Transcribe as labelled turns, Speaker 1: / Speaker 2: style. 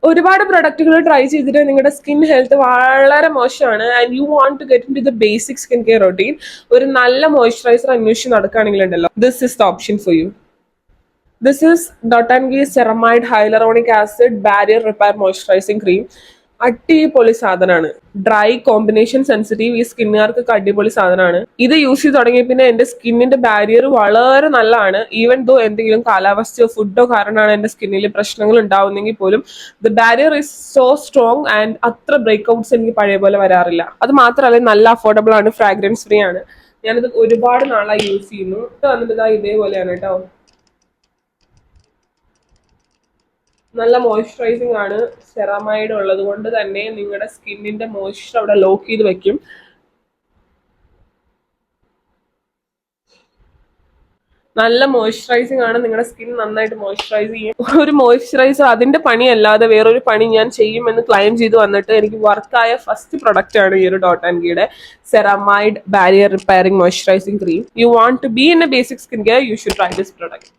Speaker 1: ഒരുപാട് പ്രൊഡക്റ്റുകൾ ട്രൈ ചെയ്തിട്ട് നിങ്ങളുടെ സ്കിൻ ഹെൽത്ത് വളരെ മോശമാണ് and you want to get in to the basic skin care routine, ഒരു നല്ല മോയ്സ്ചറൈസർ അന്വേഷിച്ച് നടക്കുകയാണെങ്കിൽ ഉണ്ടല്ലോ, this is the option for you. This is Dotangi Ceramide Hyaluronic Acid Barrier Repair Moisturizing Cream. അടിപൊളി സാധനമാണ്. Dry combination sensitive ഈ സ്കിന്നുകാർക്ക് അടിപൊളി സാധനമാണ്. ഇത് യൂസ് ചെയ്ത് തുടങ്ങിയ പിന്നെ എന്റെ സ്കിന്നിന്റെ ബാരിയർ വളരെ നല്ലതാണ്. ഈവൻ ദോ എന്തെങ്കിലും കാലാവസ്ഥയോ ഫുഡോ കാരണമാണ് എന്റെ സ്കിന്നിൽ പ്രശ്നങ്ങൾ ഉണ്ടാവുന്നെങ്കിൽ പോലും the barrier is so strong and അത്ര ബ്രേക്ക്ഔട്ട്സ് എനിക്ക് പഴയ പോലെ വരാറില്ല. അത് മാത്രമല്ല നല്ല അഫോർഡബിൾ ആണ്, ഫ്രാഗ്രൻസ് ഫ്രീ ആണ്. ഞാനിത് ഒരുപാട് നാളായി യൂസ് ചെയ്യുന്നു. ഇത് വന്നിട്ട് ഇതേപോലെയാണ് കേട്ടോ. നല്ല മോയ്സ്ചറൈസിങ് ആണ്. സെറാമൈഡ് ഉള്ളത് കൊണ്ട് തന്നെ നിങ്ങളുടെ സ്കിന്നിന്റെ മോയ്സ്ചർ അവിടെ ലോക്ക് ചെയ്ത് വെക്കും. നല്ല മോയ്സ്ചറൈസിങ് ആണ്. നിങ്ങളുടെ സ്കിൻ നന്നായിട്ട് മോയ്സ്ചറൈസ് ചെയ്യും. ഒരു മോയ്സ്ചറൈസർ അതിന്റെ പണിയല്ലാതെ വേറൊരു പണി ഞാൻ ചെയ്യുമെന്ന് ക്ലെയിം ചെയ്ത് വന്നിട്ട് എനിക്ക് വർക്കായ ഫസ്റ്റ് പ്രൊഡക്റ്റ് ആണ് ഈ ഒരു ഡോട്ടാൻകിയുടെ ceramide barrier repairing moisturising cream. You want to be in a basic skin care, you should try this product.